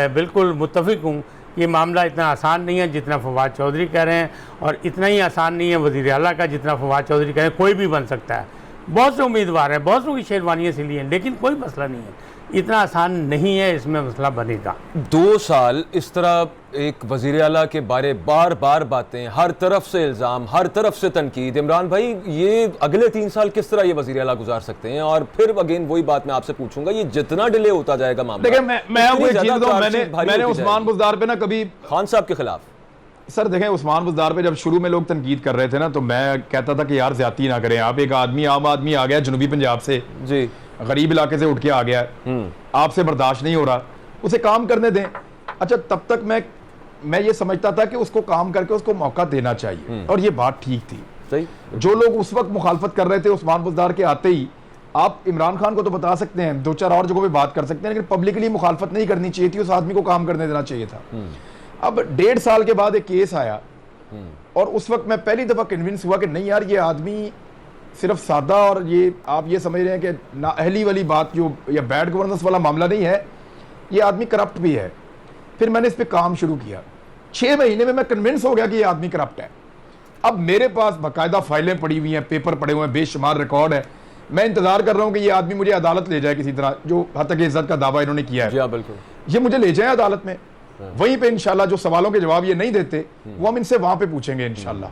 बिल्कुल मुत्तफ़िक हूँ कि ये मामला इतना आसान नहीं है जितना फवाद चौधरी कह रहे हैं, और इतना ही आसान नहीं है वज़ीर आला का जितना फवाद चौधरी कह रहे हैं। कोई भी बन सकता है। बहुत से उम्मीदवार हैं, बहुत से की शेरवानियाँ सिली हैं, लेकिन कोई मसला नहीं है। इतना आसान नहीं है इसमें मसला बनेगा। 2 साल इस तरह एक वज़ीर आला के बारे बार बार बातें, हर तरफ से इल्ज़ाम, हर तरफ से तनकीद। इमरान भाई, ये अगले 3 साल किस तरह ये वज़ीर आला गुजार सकते हैं? और फिर अगेन वही बात मैं आपसे पूछूंगा, ये जितना डिले होता जाएगा मामला, देखिए मैं आपको एक चीज बताऊं, मैंने उस्मान बुज़दार पे ना कभी खान साहब के खिलाफ, सर देखें, उस्मान बुज़दार पे जब शुरू में लोग तनकीद कर रहे थे ना, तो मैं कहता था कि यार ज्यादती ना करें आप। एक आदमी, आम आदमी आ गया जनूबी पंजाब से, जी, गरीब इलाके से उठ के आ गया है, आपसे बर्दाश्त नहीं हो रहा, उसे काम करने दें। अच्छा, तब तक मैं ये समझता था कि उसको काम करके उसको मौका देना चाहिए, और ये बात ठीक थी। सही। जो लोग उस वक्त मुखालफत कर रहे थे उस्मान बुज़दार के आते ही, आप इमरान खान को तो बता सकते हैं, 2-4 और जगहों पे बात कर सकते हैं, लेकिन पब्लिकली मुखालफत नहीं करनी चाहिए थी, उस आदमी को काम करने देना चाहिए था। अब 1.5 साल के बाद एक केस आया, और उस वक्त मैं पहली दफा कन्विंस हुआ कि नहीं यार, ये आदमी सिर्फ सादा और ये आप ये समझ रहे हैं कि नाअहली वाली बात जो या बैड गवर्नेंस वाला मामला नहीं है, ये आदमी करप्ट भी है। फिर मैंने इस पे काम शुरू किया, 6 महीने में मैं कन्विंस हो गया कि ये आदमी करप्ट है। अब मेरे पास बाकायदा फाइलें पड़ी हुई हैं, पेपर पड़े हुए हैं, बेशुमार रिकॉर्ड है। मैं इंतजार कर रहा हूं कि ये आदमी मुझे अदालत ले जाए किसी तरह, जो हत्या की इज्जत का दावा इन्होंने किया है, बिल्कुल, ये मुझे ले जाए अदालत में, वहीं पे इंशाल्लाह जो सवालों के जवाब ये नहीं देते वो हम इनसे वहां पे पूछेंगे इंशाल्लाह।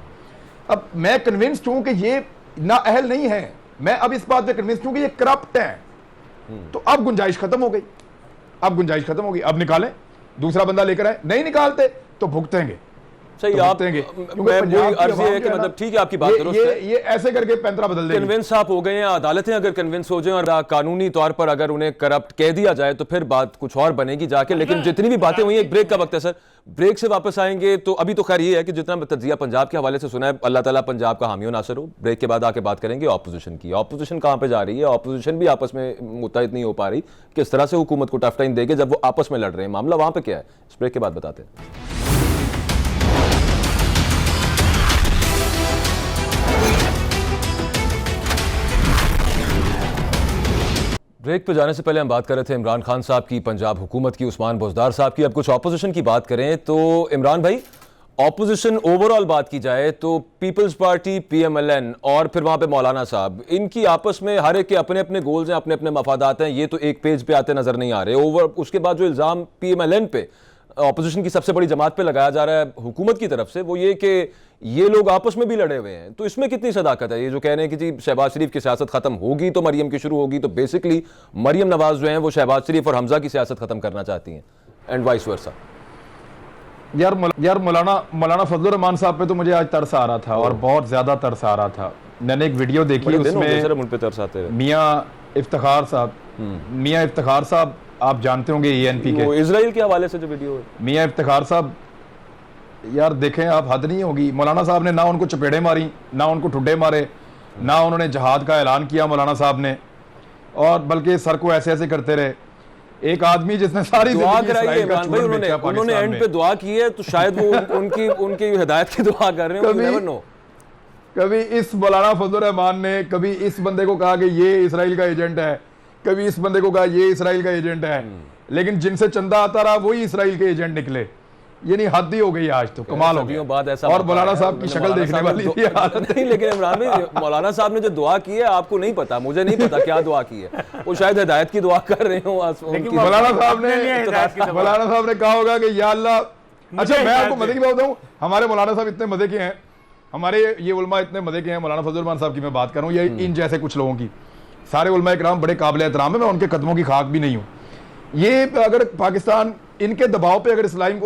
अब मैं कन्विंस्ड हूं कि ये नाअहल नहीं है, मैं अब इस बात पे कन्विंस्ड हूं कि ये करप्ट है। तो अब गुंजाइश खत्म हो गई, अब निकालें, दूसरा बंदा लेकर आए, नहीं निकालते तो भुगतेंगे। सही, तो आप भुगतेंगे। अर्ज ये है कि मतलब ठीक है, आपकी बात दुरुस्त है, ये ऐसे करके पैंतरा बदल देंगे। कन्विंस आप हो गए हैं, अदालतें अगर कन्विंस हो जाएं और कानूनी तौर पर अगर उन्हें करप्ट कह दिया जाए तो फिर बात कुछ और बनेगी जाके। लेकिन जितनी भी बातें हुई, एक ब्रेक का वक्त है सर, ब्रेक से वापस आएंगे। तो अभी तो खैर ये है कि जितना तज्जिया पंजाब के हवाले से सुना है, अल्लाह ताला पंजाब का हामी व नासिर हो। ब्रेक के बाद आके बात करेंगे ऑपोजिशन की, ऑपोजिशन कहाँ पे जा रही है, ऑपोजिशन भी आपस में मुत्तहिद नहीं हो पा रही, किस तरह से हुकूमत को टफ टाइम देके जब वो आपस में लड़ रहे हैं, मामला वहां पे क्या है, इस ब्रेक के बाद बताते हैं। ब्रेक पे जाने से पहले हम बात कर रहे थे इमरान खान साहब की, पंजाब हुकूमत की, उस्मान बुज़दार साहब की। अब कुछ ऑपोजिशन की बात करें तो इमरान भाई, ऑपोजिशन ओवरऑल बात की जाए तो पीपल्स पार्टी, PMLN और फिर वहां पे मौलाना साहब, इनकी आपस में हर एक के अपने अपने गोल्स हैं, अपने अपने मफादात हैं, ये तो एक पेज पे आते नजर नहीं आ रहे। उसके बाद जो इल्ज़ाम PMLN पे, ऑपोजिशन की सबसे बड़ी जमात पे लगाया जा रहा है हुकूमत की तरफ से, वो ये कि ये लोग आपस में भी लड़े हुए हैं। तो इसमें कितनी सदाकत है? ये जो कह रहे हैं कि जी शहबाज शरीफ की सियासत खत्म होगी तो मरियम की शुरू होगी, तो बेसिकली मरियम नवाज जो हैं वो शहबाज शरीफ और हमजा की सियासत खत्म करना चाहती हैं, एंड वाइस वर्सा। यार मौलाना फजलुर रहमान साहब पे तो मुझे आज तरस आ रहा था, और बहुत ज्यादा तरस आ रहा था। मैंने एक वीडियो देखी, उसमें उन पे तरस आते हैं। मियां इफ्तिखार साहब आप जानते होंगे ENP के, इजराइल के हवाले से जो वीडियो है, मियां इफ्तिखार साहब, यार देखें आप, हद नहीं होगी। मौलाना साहब ने ना उनको चपेड़े मारी, ना उनको ठुड्डे मारे, ना उन्होंने जहाद का ऐलान किया मौलाना साहब ने, और बल्कि सर को ऐसे ऐसे करते रहे। एक आदमी जिसने सारी दुआ कराई है इमरान भाई, उन्होंने एंड पे दुआ की है, तो शायद वो उनकी हिदायत की दुआ कर रहे हैं। कभी इस मौलाना फजलुर रहमान ने कभी इस बंदे को कहा कि ये इसराइल का एजेंट है, कभी इस बंदे को कहा ये इसराइल का एजेंट है, लेकिन जिनसे चंदा आता रहा वही इसराइल के एजेंट निकले। ये नहीं, हद ही हो गई आज तो, कमाल हो गया। बाद ऐसा और मौलाना साहब की शक्ल देखने वाली थी नहीं, लेकिन इमरान भाई, मौलाना साहब ने जो दुआ की है आपको नहीं पता, मुझे नहीं पता क्या दुआ की है, वो शायद हिदायत की दुआ कर रहे हो। मौलाना साहब ने कहा होगा कि या अल्लाह। अच्छा, मैं आपको मजे की बात बताऊं, हमारे मौलाना साहब इतने मजे के हैं, हमारे ये उलमा इतने मजे के हैं, मौलाना फजलुर रहमान साहब की मैं बात कर रहा हूँ, या इन जैसे कुछ लोगों की, सारे उलमा इकराम बड़े काबिल एहतराम है, मैं उनके कदमों की खाक भी नहीं हूँ। ये अगर पाकिस्तान इनके दबाव पे अगर इसराइल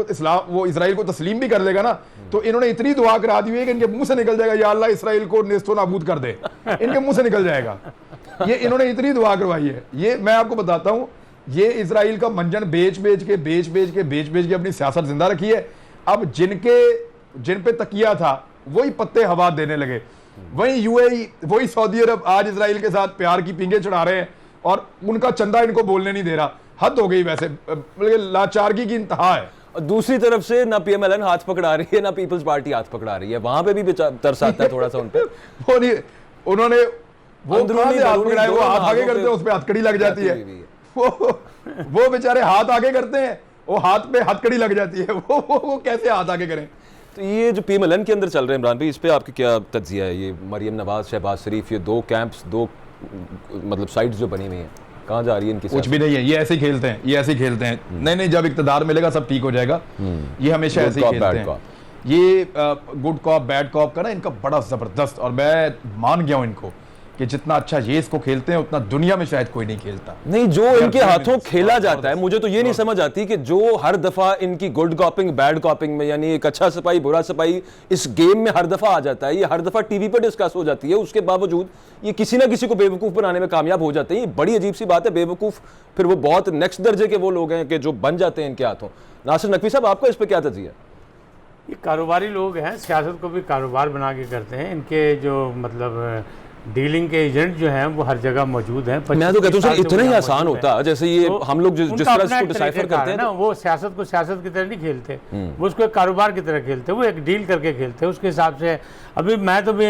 को तस्लीम भी कर लेगा ना, तो इन्होंने इतनी दुआ करा दी है कि इनके मुंह से निकल जाएगा, या अल्लाह इसराइल को नेस्तो नाबूद कर दे, इनके मुंह से निकल जाएगा। ये इन्होंने इतनी दुआ करवाई है। ये मैं आपको बताता हूँ, ये इसराइल का मंजन बेच बेच के अपनी सियासत जिंदा रखी है। अब जिन पे तकिया था वही पत्ते हवा देने लगे, वही UAE, वही सऊदी अरब आज इसराइल के साथ प्यार की पींगे चढ़ा रहे हैं, और उनका चंदा इनको बोलने नहीं दे रहा। हद हो गई, वैसे लाचारगी की इंतहा है। दूसरी तरफ से ना PMLN हाथ पकड़ा रही है, ना पीपल्स पार्टी हाथ पकड़ा रही है, वहां पे भी तरस आता है थोड़ा सा उन पे। वो नहीं, उन्होंने वो हाथ पकड़ाए, वो हाथ आगे करते हैं, उस पर हथकड़ी लग जाती है। वो बेचारे हाथ आगे करते हैं, वो हाथ पे हथकड़ी लग जाती है, वो कैसे हाथ आगे करें। तो ये जो PMLN के अंदर चल रहे हैं इमरान भाई, इस पे आपकी क्या तज्जिया है? ये मरियम नवाज, शहबाज शरीफ, ये दो कैंप्स, दो मतलब साइड्स जो बनी हुई हैं। कहाँ जा रही है इनकी कुछ भी नहीं है, ये ऐसे ही खेलते हैं, ये ऐसे ही खेलते हैं। नहीं नहीं, जब इक़्तिदार मिलेगा सब ठीक हो जाएगा। ये हमेशा ऐसे ही खेलते हैं। ये गुड कॉप बैड कॉप का ना इनका बड़ा जबरदस्त, और मैं मान गया हूं इनको कि जितना अच्छा ये इसको खेलते हैं उतना दुनिया में शायद कोई नहीं खेलता। नहीं, जो इनके हाथों खेला जाता है, मुझे तो ये नहीं समझ आती कि जो हर दफा इनकी गुड कॉपिंग बैड कॉपिंग में, यानी एक अच्छा सिपाही बुरा सिपाही इस गेम में हर दफा आ जाता है, ये हर दफा टीवी पर डिस्कस हो जाती है, उसके बावजूद ये किसी ना किसी को बेवकूफ बनाने में कामयाब हो जाते हैं। ये बड़ी अजीब सी बात है। बेवकूफ फिर वो बहुत नेक्स्ट दर्जे के वो लोग हैं कि जो बन जाते हैं इनके हाथों। नासिर नकवी साहब, आपका इस पर क्या तजिया है? ये कारोबारी लोग हैं, सियासत को भी कारोबार बना के करते हैं। इनके जो मतलब डीलिंग के एजेंट जो हैं वो हर जगह मौजूद हैं। मैं तो कहता हूँ सर, इतना ही आसान होता जैसे ये तो हम लोग जिस तरह इसको डिसाइफर करते हैं ना, वो सियासत को सियासत की तरह नहीं खेलते, वो उसको एक कारोबार की तरह खेलते, वो एक डील करके खेलते हैं उसके हिसाब से। अभी मैं तो भी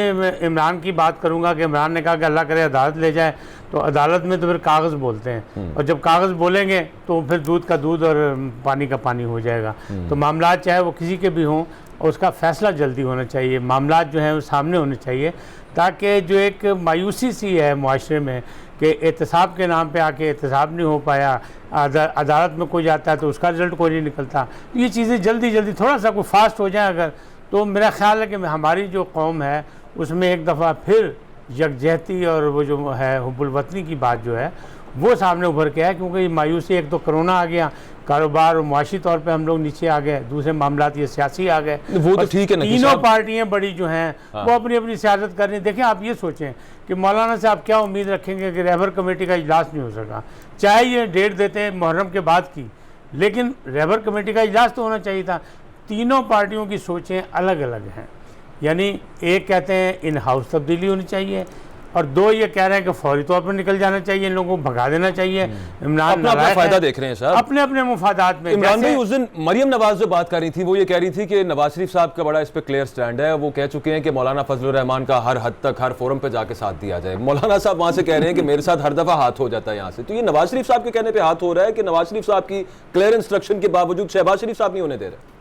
इमरान की बात करूंगा कि इमरान ने कहा कि अल्लाह करे अदालत ले जाए, तो अदालत में तो फिर कागज़ बोलते हैं, और जब कागज़ बोलेंगे तो फिर दूध का दूध और पानी का पानी हो जाएगा। तो मामला चाहे वो किसी के भी हों, और उसका फैसला जल्दी होना चाहिए, मामला जो हैं वो सामने होने चाहिए, ताकि जो एक मायूसी सी है मुआशरे में कि एहतसाब के नाम पे आके एहतसाब नहीं हो पाया, अदालत में कोई जाता है तो उसका रिजल्ट कोई नहीं निकलता, तो ये चीज़ें जल्दी जल्दी थोड़ा सा कोई फास्ट हो जाए अगर, तो मेरा ख्याल है कि हमारी जो कौम है उसमें एक दफ़ा फिर यकजहती और वो जो है हुब्बुल वतनी की बात जो है वो सामने उभर के है। क्योंकि ये मायूसी, एक तो कोरोना आ गया, कारोबार और मुआशी तौर पे हम लोग नीचे आ गए, दूसरे मामलात ये सियासी आ गए, वो तो ठीक है। तीनों पार्टियां बड़ी जो हैं वो अपनी अपनी सियासत कर रही हैं। देखिए, आप ये सोचें कि मौलाना से आप क्या उम्मीद रखेंगे कि रहबर कमेटी का इजलास नहीं हो सका, चाहे ये डेट देते हैं मुहर्रम के बाद की, लेकिन रहबर कमेटी का इजलास तो होना चाहिए था। तीनों पार्टियों की सोचें अलग अलग हैं, यानी एक कहते हैं इन हाउस तब्दीली होनी चाहिए, और दो ये कह रहे हैं कि फौरी तौर पर निकल जाना चाहिए, इन लोगों को भगा देना चाहिए। इमरान अपना फायदा देख रहे हैं साहब, अपने अपने मुफादात में। इमरान भाई, उस दिन मरियम नवाज जो बात कर रही थी वो ये कह रही थी कि नवाज शरीफ साहब का बड़ा इस पे क्लियर स्टैंड है, वो कह चुके हैं कि मौलाना फजलुर रहमान का हर हद तक हर फोरम पे जाके साथ दिया जाए। मौलाना साहब वहां से कह रहे हैं कि मेरे साथ हर दफा हाथ हो जाता है यहाँ से, तो ये नवाज शरीफ साहब के कहने पर हाथ हो रहा है कि नवाज शरीफ साहब की क्लियर इंस्ट्रक्शन के बावजूद शहबाज शरीफ साहब नहीं होने दे रहे?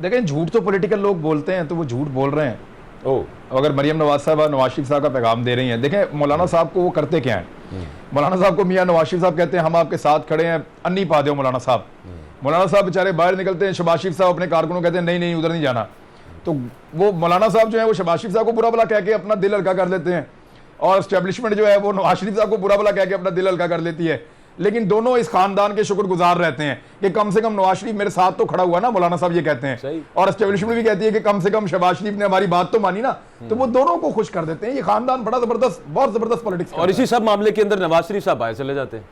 देखें, झूठ तो पॉलिटिकल लोग बोलते हैं, तो वो झूठ बोल रहे हैं। अगर मरियम नवाज साहब नवाज शरीफ साहब का पैगाम दे रही हैं, देखें मौलाना साहब को वो करते क्या हैं। मौलाना साहब को मियां नवाज शरीफ साहब कहते हैं हम आपके साथ खड़े हैं, अन्नी पा दो मौलाना साहब। मौलाना साहब बेचारे बाहर निकलते हैं, शहबाज शरीफ साहब अपने कारकुनों कहते हैं नहीं नहीं उधर नहीं जाना, तो वो मौलाना साहब जो है वो शहबाज शरीफ साहब को बुरा भला कह के अपना दिल हल्का कर लेते हैं, और एस्टेब्लिशमेंट जो है वो नवाज शरीफ साहब को बुरा भला कह के अपना दिल हल्का कर लेती है। लेकिन दोनों इस खानदान के शुक्रगुजार रहते हैं कि कम से कम नवाज शरीफ मेरे साथ तो खड़ा हुआ ना, मौलाना साहब ये कहते हैं, और एस्टेब्लिशमेंट भी कहती है कि कम से कम शहबाज शरीफ ने हमारी बात तो मानी ना, तो वो दोनों को खुश कर देते हैं। ये खानदान बड़ा जबरदस्त, बहुत जबरदस्त पॉलिटिक्स, और इसी सब मामले के अंदर नवाज शरीफ साहब बाहर चले जाते हैं।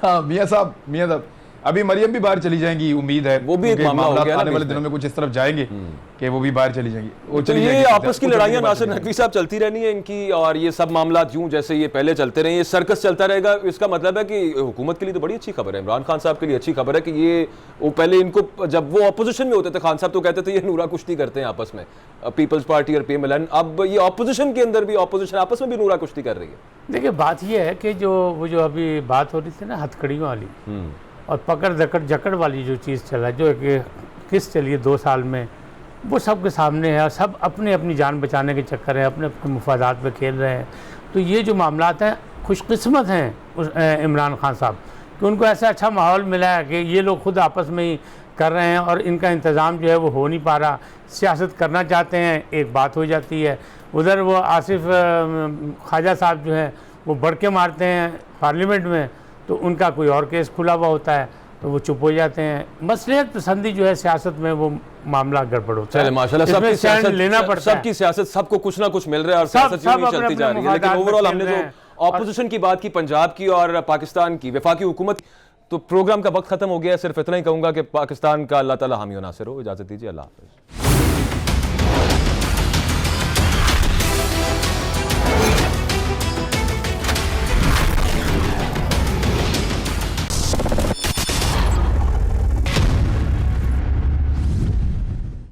हाँ, मियां साहब अभी मरियम भी बाहर चली जाएंगी, उम्मीद है वो भी एक मामला हो गया, आने वाले दिनों में कुछ इस तरफ जाएंगे कि वो भी बाहर चली जाएंगी। वो तो ये आपस की लड़ाइयां नासिर नकवी साहब चलती रहनी है इनकी, और ये सब मामला यूं जैसे ये पहले चलते रहे, ये सर्कस चलता रहेगा। इसका मतलब है कि हुकूमत के लिए तो बड़ी अच्छी खबर है, इमरान खान साहब के लिए अच्छी खबर है कि ये वो पहले इनको जब वो अपोजिशन में होते थे खान साहब तो कहते थे ये नूरा कुश्ती करते हैं आपस में, पीपल्स पार्टी और PMLN, अब ये अपोजिशन के अंदर भी ऑपोजिशन आपस में भी नूरा कुश्ती कर रही है। देखिए, बात ये है कि वो जो अभी बात हो रही थी ना हथकड़ियों वाली और पकड़ दकड़ जकड़ वाली जो चीज़ चला, जो एक किस चलिए 2 साल में, वो सब के सामने है, और सब अपने अपनी जान बचाने के चक्कर है, अपने अपने मुफादात पे खेल रहे हैं। तो ये जो मामलात हैं, खुशकिस्मत हैं इमरान खान साहब कि उनको ऐसा अच्छा माहौल मिला है कि ये लोग खुद आपस में ही कर रहे हैं, और इनका इंतज़ाम जो है वो हो नहीं पा रहा। सियासत करना चाहते हैं, एक बात हो जाती है, उधर वो आसिफ ख्वाजा साहब जो हैं वो बढ़ के मारते हैं पार्लियामेंट में, तो उनका कोई और केस खुला हुआ होता है तो वो चुप हो जाते हैं। मसलियत पसंदी जो है सियासत में, वो मामला गड़बड़ होता है। माशाल्लाह सबकी सियासत लेना पड़ता है, सबकी सियासत सबको कुछ ना कुछ मिल रहा है, और सियासत यूं ही चलती जा रही है। लेकिन ओवरऑल हमने जो ऑपोजिशन की बात की, पंजाब की और पाकिस्तान की वफाकी हुकूमत, तो प्रोग्राम का वक्त खत्म हो गया। सिर्फ इतना ही कहूंगा कि पाकिस्तान का अल्लाह ताला हामी और नासिर हो। इजाजत दीजिए, अल्लाह हाफ़िज़।